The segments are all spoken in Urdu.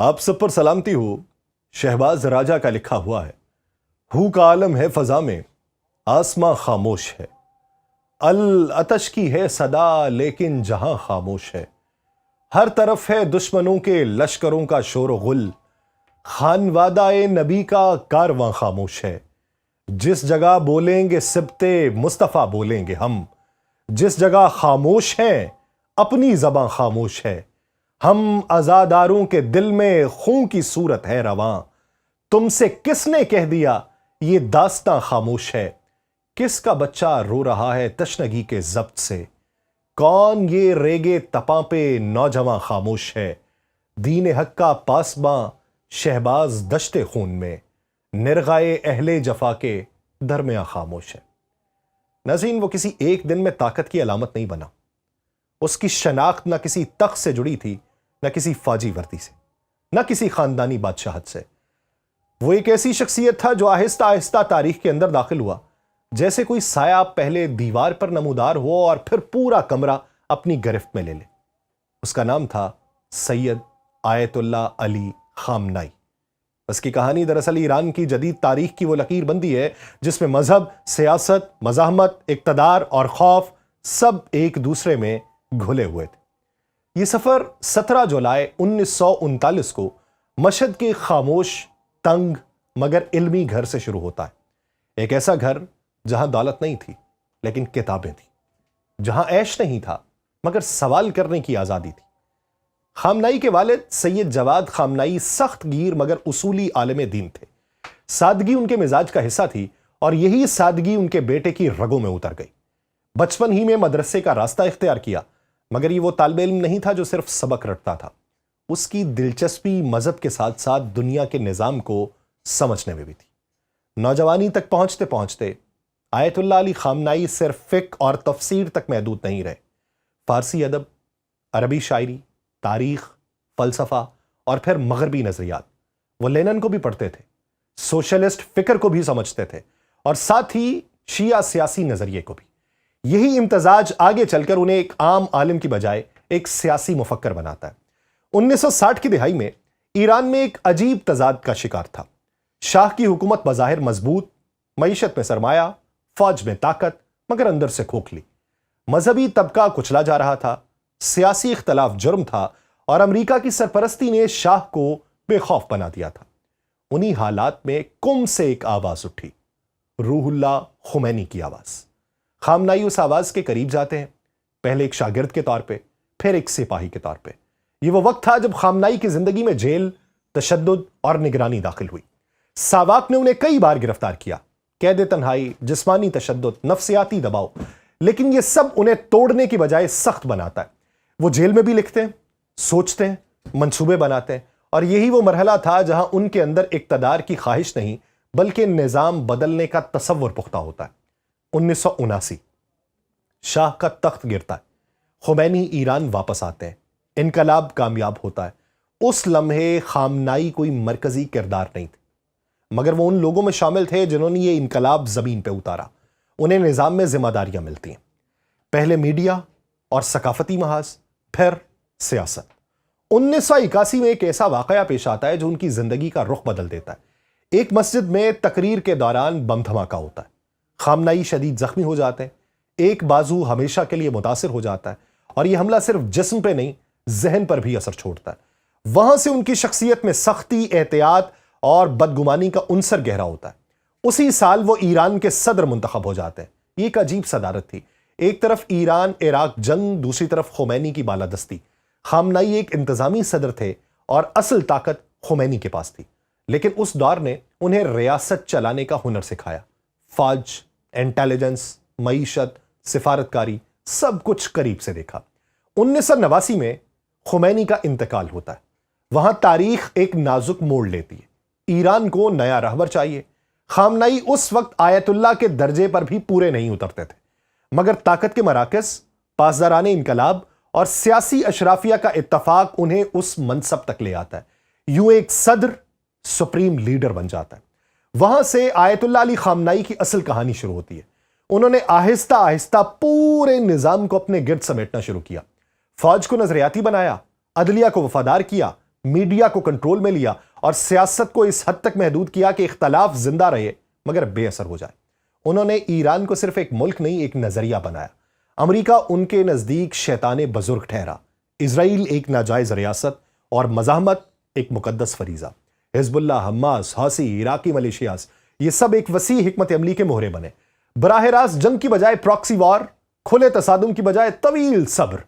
آپ سب پر سلامتی ہو۔ شہباز راجہ کا لکھا ہوا ہے، ہو کا عالم ہے فضا میں، آسماں خاموش ہے، العطش کی ہے صدا لیکن جہاں خاموش ہے، ہر طرف ہے دشمنوں کے لشکروں کا شور و غل، خانوادہ نبی کا کارواں خاموش ہے، جس جگہ بولیں گے سبط مصطفیٰ بولیں گے ہم، جس جگہ خاموش ہیں اپنی زباں خاموش ہے، ہم عزاداروں کے دل میں خون کی صورت ہے رواں، تم سے کس نے کہہ دیا یہ داستاں خاموش ہے، کس کا بچہ رو رہا ہے تشنگی کے ضبط سے، کون یہ ریگے تپاں پہ نوجواں خاموش ہے، دین حق کا پاسباں شہباز دشت خون میں، نرغائے اہل جفا کے درمیاں خاموش ہے۔ ناظرین، وہ کسی ایک دن میں طاقت کی علامت نہیں بنا، اس کی شناخت نہ کسی تخت سے جڑی تھی، نہ کسی فوجی وردی سے، نہ کسی خاندانی بادشاہت سے۔ وہ ایک ایسی شخصیت تھا جو آہستہ آہستہ تاریخ کے اندر داخل ہوا، جیسے کوئی سایہ پہلے دیوار پر نمودار ہو اور پھر پورا کمرہ اپنی گرفت میں لے لے۔ اس کا نام تھا سید آیت اللہ علی خامنائی۔ اس کی کہانی دراصل ایران کی جدید تاریخ کی وہ لکیر بندی ہے جس میں مذہب، سیاست، مزاحمت، اقتدار اور خوف سب ایک دوسرے میں گھلے ہوئے تھے۔ یہ سفر 17 جولائی 1939 کو مشہد کے خاموش، تنگ مگر علمی گھر سے شروع ہوتا ہے۔ ایک ایسا گھر جہاں دولت نہیں تھی لیکن کتابیں تھیں، جہاں عیش نہیں تھا مگر سوال کرنے کی آزادی تھی۔ خامنائی کے والد سید جواد خامنائی سخت گیر مگر اصولی عالم دین تھے۔ سادگی ان کے مزاج کا حصہ تھی اور یہی سادگی ان کے بیٹے کی رگوں میں اتر گئی۔ بچپن ہی میں مدرسے کا راستہ اختیار کیا، مگر یہ وہ طالب علم نہیں تھا جو صرف سبق رٹتا تھا۔ اس کی دلچسپی مذہب کے ساتھ ساتھ دنیا کے نظام کو سمجھنے میں بھی تھی۔ نوجوانی تک پہنچتے پہنچتے آیت اللہ علی خامنائی صرف فقہ اور تفسیر تک محدود نہیں رہے۔ فارسی ادب، عربی شاعری، تاریخ، فلسفہ اور پھر مغربی نظریات، وہ لینن کو بھی پڑھتے تھے، سوشلسٹ فکر کو بھی سمجھتے تھے اور ساتھ ہی شیعہ سیاسی نظریے کو بھی۔ یہی امتزاج آگے چل کر انہیں ایک عام عالم کی بجائے ایک سیاسی مفکر بناتا ہے۔ 1960 کی دہائی میں ایران میں ایک عجیب تضاد کا شکار تھا۔ شاہ کی حکومت بظاہر مضبوط، معیشت میں سرمایہ، فوج میں طاقت، مگر اندر سے کھوکھلی۔ مذہبی طبقہ کچلا جا رہا تھا، سیاسی اختلاف جرم تھا اور امریکہ کی سرپرستی نے شاہ کو بے خوف بنا دیا تھا۔ انہی حالات میں کم سے ایک آواز اٹھی، روح اللہ خمینی کی آواز۔ خامنائی اس آواز کے قریب جاتے ہیں، پہلے ایک شاگرد کے طور پہ، پھر ایک سپاہی کے طور پہ۔ یہ وہ وقت تھا جب خامنائی کی زندگی میں جیل، تشدد اور نگرانی داخل ہوئی۔ ساواک نے انہیں کئی بار گرفتار کیا، قید تنہائی، جسمانی تشدد، نفسیاتی دباؤ، لیکن یہ سب انہیں توڑنے کی بجائے سخت بناتا ہے۔ وہ جیل میں بھی لکھتے ہیں، سوچتے ہیں، منصوبے بناتے ہیں، اور یہی وہ مرحلہ تھا جہاں ان کے اندر اقتدار کی خواہش نہیں بلکہ نظام بدلنے کا تصور پختہ ہوتا ہے۔ 1979 شاہ کا تخت گرتا ہے، خمینی ایران واپس آتے ہیں، انقلاب کامیاب ہوتا ہے۔ اس لمحے خامنائی کوئی مرکزی کردار نہیں تھے، مگر وہ ان لوگوں میں شامل تھے جنہوں نے یہ انقلاب زمین پہ اتارا۔ انہیں نظام میں ذمہ داریاں ملتی ہیں، پہلے میڈیا اور ثقافتی محاذ، پھر سیاست۔ 1981 میں ایک ایسا واقعہ پیش آتا ہے جو ان کی زندگی کا رخ بدل دیتا ہے۔ ایک مسجد میں تقریر کے دوران بم دھماکہ ہوتا ہے، خامنائی شدید زخمی ہو جاتے ہیں، ایک بازو ہمیشہ کے لیے متاثر ہو جاتا ہے، اور یہ حملہ صرف جسم پہ نہیں ذہن پر بھی اثر چھوڑتا ہے۔ وہاں سے ان کی شخصیت میں سختی، احتیاط اور بدگمانی کا عنصر گہرا ہوتا ہے۔ اسی سال وہ ایران کے صدر منتخب ہو جاتے ہیں۔ یہ ایک عجیب صدارت تھی، ایک طرف ایران عراق جنگ، دوسری طرف خمینی کی بالادستی۔ خامنائی ایک انتظامی صدر تھے اور اصل طاقت خمینی کے پاس تھی، لیکن اس دور نے انہیں ریاست چلانے کا ہنر سکھایا۔ فوج، انٹیلیجنس، معیشت، سفارتکاری، سب کچھ قریب سے دیکھا۔ 1989 میں خمینی کا انتقال ہوتا ہے۔ وہاں تاریخ ایک نازک موڑ لیتی ہے۔ ایران کو نیا رہبر چاہیے۔ خامنائی اس وقت آیت اللہ کے درجے پر بھی پورے نہیں اترتے تھے، مگر طاقت کے مراکز، پاسداران انقلاب اور سیاسی اشرافیہ کا اتفاق انہیں اس منصب تک لے آتا ہے۔ یوں ایک صدر سپریم لیڈر بن جاتا ہے۔ وہاں سے آیت اللہ علی خامنائی کی اصل کہانی شروع ہوتی ہے۔ انہوں نے آہستہ آہستہ پورے نظام کو اپنے گرد سمیٹنا شروع کیا۔ فوج کو نظریاتی بنایا، عدلیہ کو وفادار کیا، میڈیا کو کنٹرول میں لیا اور سیاست کو اس حد تک محدود کیا کہ اختلاف زندہ رہے مگر بے اثر ہو جائے۔ انہوں نے ایران کو صرف ایک ملک نہیں، ایک نظریہ بنایا۔ امریکہ ان کے نزدیک شیطان بزرگ ٹھہرا، اسرائیل ایک ناجائز ریاست اور مزاحمت ایک مقدس فریضہ۔ حزب اللہ، حماس، حوثی، عراقی ملیشیاز، یہ سب ایک وسیع حکمت عملی کے مہرے بنے۔ براہ راست جنگ کی بجائے پراکسی وار، کھلے تصادم کی بجائے طویل صبر۔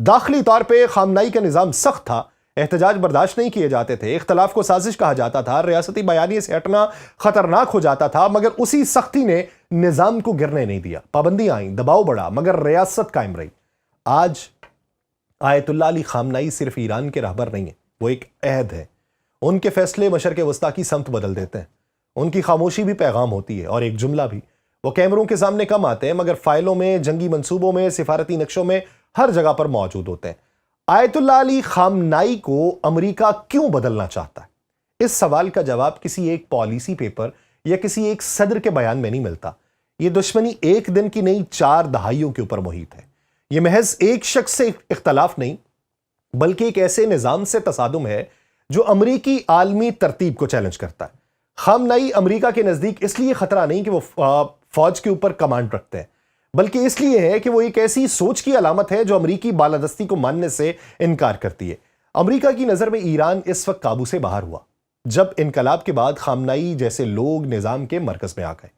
داخلی طور پہ خامنائی کا نظام سخت تھا، احتجاج برداشت نہیں کیے جاتے تھے، اختلاف کو سازش کہا جاتا تھا، ریاستی بیانیے سے ہٹنا خطرناک ہو جاتا تھا، مگر اسی سختی نے نظام کو گرنے نہیں دیا۔ پابندیاں آئیں، دباؤ بڑھا، مگر ریاست قائم رہی۔ آج آیت اللہ علی خامنائی صرف ایران کے رہبر نہیں ہیں، وہ ایک عہد ہے۔ ان کے فیصلے مشرق وسطیٰ کی سمت بدل دیتے ہیں۔ ان کی خاموشی بھی پیغام ہوتی ہے، اور ایک جملہ بھی۔ وہ کیمروں کے سامنے کم آتے ہیں مگر فائلوں میں، جنگی منصوبوں میں، سفارتی نقشوں میں، ہر جگہ پر موجود ہوتے ہیں۔ آیت اللہ علی خامنائی کو امریکہ کیوں بدلنا چاہتا ہے؟ اس سوال کا جواب کسی ایک پالیسی پیپر یا کسی ایک صدر کے بیان میں نہیں ملتا۔ یہ دشمنی ایک دن کی نہیں، 4 دہائیوں کے اوپر محیط ہے۔ یہ محض ایک شخص سے اختلاف نہیں، بلکہ ایک ایسے نظام سے تصادم ہے جو امریکی عالمی ترتیب کو چیلنج کرتا ہے۔ خامنائی امریکہ کے نزدیک اس لیے خطرہ نہیں کہ وہ فوج کے اوپر کمانڈ رکھتے ہیں، بلکہ اس لیے ہے کہ وہ ایک ایسی سوچ کی علامت ہے جو امریکی بالادستی کو ماننے سے انکار کرتی ہے۔ امریکہ کی نظر میں ایران اس وقت قابو سے باہر ہوا جب انقلاب کے بعد خامنائی جیسے لوگ نظام کے مرکز میں آ گئے۔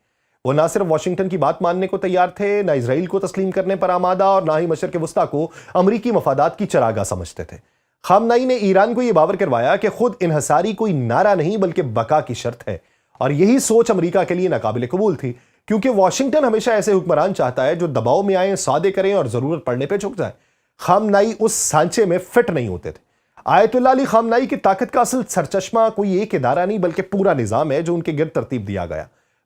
وہ نہ صرف واشنگٹن کی بات ماننے کو تیار تھے، نہ اسرائیل کو تسلیم کرنے پر آمادہ، اور نہ ہی مشرق وسطیٰ کو امریکی مفادات کی چراگاہ سمجھتے تھے۔ خامنائی نے ایران کو یہ باور کروایا کہ خود انحصاری کوئی نعرہ نہیں بلکہ بقا کی شرط ہے، اور یہی سوچ امریکہ کے لیے ناقابل قبول تھی، کیونکہ واشنگٹن ہمیشہ ایسے حکمران چاہتا ہے جو دباؤ میں آئیں، سودے کریں اور ضرورت پڑنے پہ جھک جائیں۔ خامنائی اس سانچے میں فٹ نہیں ہوتے تھے۔ آیت اللہ علی خامنائی کی طاقت کا اصل سرچشمہ کوئی ایک ادارہ نہیں بلکہ پورا نظام ہے جو ان کے گرد ترتیب دیا گیا۔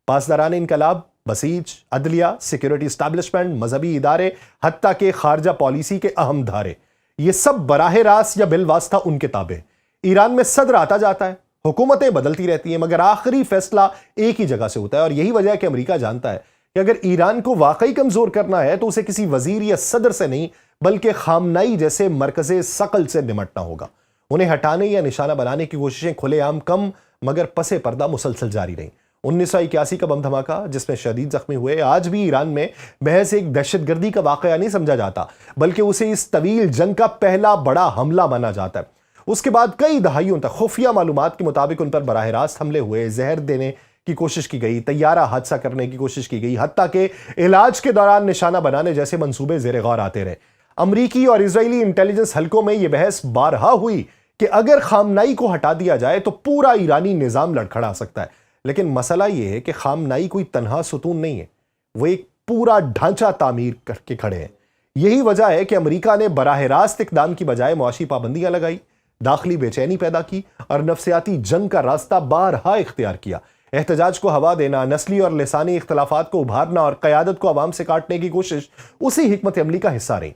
پاسداران انقلاب، بسیج، عدلیہ، سیکیورٹی اسٹیبلشمنٹ، مذہبی ادارے، حتیٰ کہ خارجہ پالیسی کے اہم دھارے، یہ سب براہ راست یا بالواسطہ ان کے تابع ہیں۔ ایران میں صدر آتا جاتا ہے، حکومتیں بدلتی رہتی ہیں، مگر آخری فیصلہ ایک ہی جگہ سے ہوتا ہے، اور یہی وجہ ہے کہ امریکہ جانتا ہے کہ اگر ایران کو واقعی کمزور کرنا ہے تو اسے کسی وزیر یا صدر سے نہیں بلکہ خامنائی جیسے مرکز ثقل سے نمٹنا ہوگا۔ انہیں ہٹانے یا نشانہ بنانے کی کوششیں کھلے عام کم مگر پس پردہ مسلسل جاری رہیں۔ 1981 کا بم دھماکہ جس میں شدید زخمی ہوئے آج بھی ایران میں محض ایک دہشت گردی کا واقعہ نہیں سمجھا جاتا، بلکہ اسے اس طویل جنگ کا پہلا بڑا حملہ مانا جاتا ہے۔ اس کے بعد کئی دہائیوں تک خفیہ معلومات کے مطابق ان پر براہ راست حملے ہوئے، زہر دینے کی کوشش کی گئی، طیارہ حادثہ کرنے کی کوشش کی گئی، حتیٰ کہ علاج کے دوران نشانہ بنانے جیسے منصوبے زیر غور آتے رہے۔ امریکی اور اسرائیلی انٹیلیجنس حلقوں میں یہ بحث بارہا ہوئی کہ اگر خامنائی کو ہٹا دیا جائے تو پورا ایرانی نظام لڑکھڑا سکتا ہے، لیکن مسئلہ یہ ہے کہ خامنائی کوئی تنہا ستون نہیں ہے، وہ ایک پورا ڈھانچہ تعمیر کر کے کھڑے ہیں۔ یہی وجہ ہے کہ امریکہ نے براہ راست اقدام کی بجائے معاشی پابندیاں لگائی، داخلی بے چینی پیدا کی اور نفسیاتی جنگ کا راستہ بارہا اختیار کیا۔ احتجاج کو ہوا دینا، نسلی اور لسانی اختلافات کو ابھارنا اور قیادت کو عوام سے کاٹنے کی کوشش اسی حکمت عملی کا حصہ رہی۔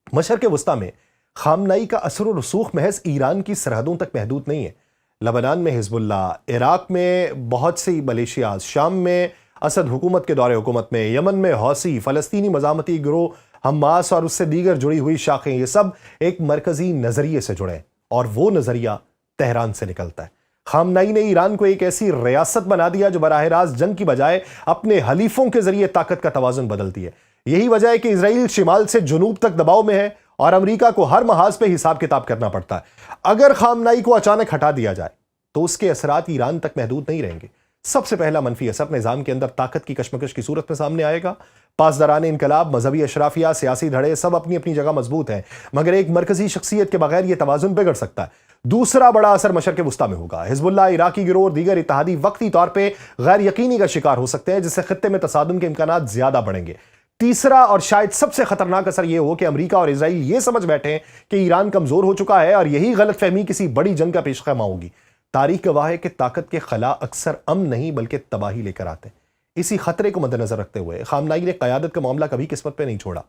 مشرق وسطیٰ میں خامنائی کا اثر و رسوخ محض ایران کی سرحدوں تک محدود نہیں ہے۔ لبنان میں حزب اللہ، عراق میں بہت سی ملیشیاز، شام میں اسد حکومت کے دور حکومت میں، یمن میں حوثی، فلسطینی مزاحمتی گروہ حماس اور اس سے دیگر جڑی ہوئی شاخیں، یہ سب ایک مرکزی نظریے سے جڑے ہیں، اور وہ نظریہ تہران سے نکلتا ہے۔ خامنائی نے ایران کو ایک ایسی ریاست بنا دیا جو براہ راست جنگ کی بجائے اپنے حلیفوں کے ذریعے طاقت کا توازن بدلتی ہے۔ یہی وجہ ہے کہ اسرائیل شمال سے جنوب تک دباؤ میں ہے اور امریکہ کو ہر محاذ پہ حساب کتاب کرنا پڑتا ہے۔ اگر خامنائی کو اچانک ہٹا دیا جائے تو اس کے اثرات ایران تک محدود نہیں رہیں گے۔ سب سے پہلا منفی اثر نظام کے اندر طاقت کی کشمکش کی صورت میں سامنے آئے گا۔ پاسداران انقلاب، مذہبی اشرافیہ، سیاسی دھڑے سب اپنی اپنی جگہ مضبوط ہیں، مگر ایک مرکزی شخصیت کے بغیر یہ توازن بگڑ سکتا ہے۔ دوسرا بڑا اثر مشرق وسطیٰ میں ہوگا۔ حزب اللہ، عراقی گروہ اور دیگر اتحادی وقتی طور پہ غیر یقینی کا شکار ہو سکتے ہیں، جس سے خطے میں تصادم کے امکانات زیادہ بڑھیں گے۔ تیسرا اور شاید سب سے خطرناک اثر یہ ہو کہ امریکہ اور اسرائیل یہ سمجھ بیٹھیں کہ ایران کمزور ہو چکا ہے، اور یہی غلط فہمی کسی بڑی جنگ کا پیش خیمہ ہوگی۔ تاریخ گواہ ہے کہ طاقت کے خلا اکثر امن نہیں بلکہ تباہی لے کر آتے ہیں۔ اسی خطرے کو مد نظر رکھتے ہوئے خامنائی نے قیادت کا معاملہ کبھی قسمت پہ نہیں چھوڑا۔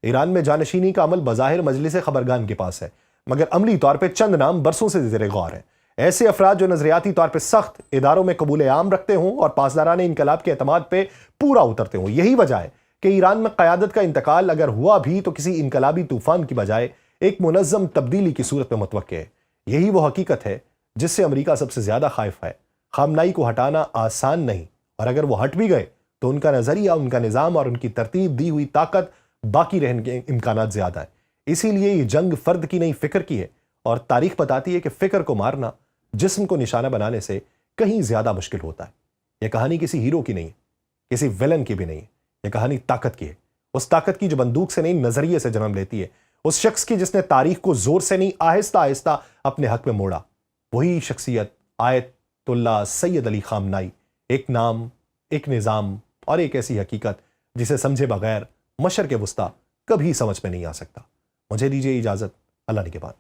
ایران میں جانشینی کا عمل بظاہر مجلس خبرگان کے پاس ہے، مگر عملی طور پہ چند نام برسوں سے زیر غور ہیں۔ ایسے افراد جو نظریاتی طور پہ سخت، اداروں میں قبول عام رکھتے ہوں اور پاسداران انقلاب کے اعتماد پہ پورا اترتے ہوں۔ یہی وجہ ہے کہ ایران میں قیادت کا انتقال اگر ہوا بھی تو کسی انقلابی طوفان کی بجائے ایک منظم تبدیلی کی صورت میں متوقع ہے۔ یہی وہ حقیقت ہے جس سے امریکہ سب سے زیادہ خائف ہے۔ خامنائی کو ہٹانا آسان نہیں، اور اگر وہ ہٹ بھی گئے تو ان کا نظریہ، ان کا نظام اور ان کی ترتیب دی ہوئی طاقت باقی رہنے کے امکانات زیادہ ہیں۔ اسی لیے یہ جنگ فرد کی نہیں، فکر کی ہے، اور تاریخ بتاتی ہے کہ فکر کو مارنا جسم کو نشانہ بنانے سے کہیں زیادہ مشکل ہوتا ہے۔ یہ کہانی کسی ہیرو کی نہیں ہے، کسی ویلن کی بھی نہیں ہے، یہ کہانی طاقت کی ہے۔ اس طاقت کی جو بندوق سے نہیں، نظریے سے جنم لیتی ہے، اس شخص کی جس نے تاریخ کو زور سے نہیں، آہستہ آہستہ اپنے حق میں موڑا۔ وہی شخصیت آیت اللہ سید علی خامنائی، ایک نام، ایک نظام اور ایک ایسی حقیقت جسے سمجھے بغیر مشرق وسطیٰ کبھی سمجھ میں نہیں آ سکتا۔ مجھے دیجیے اجازت، اللہ نگہبان۔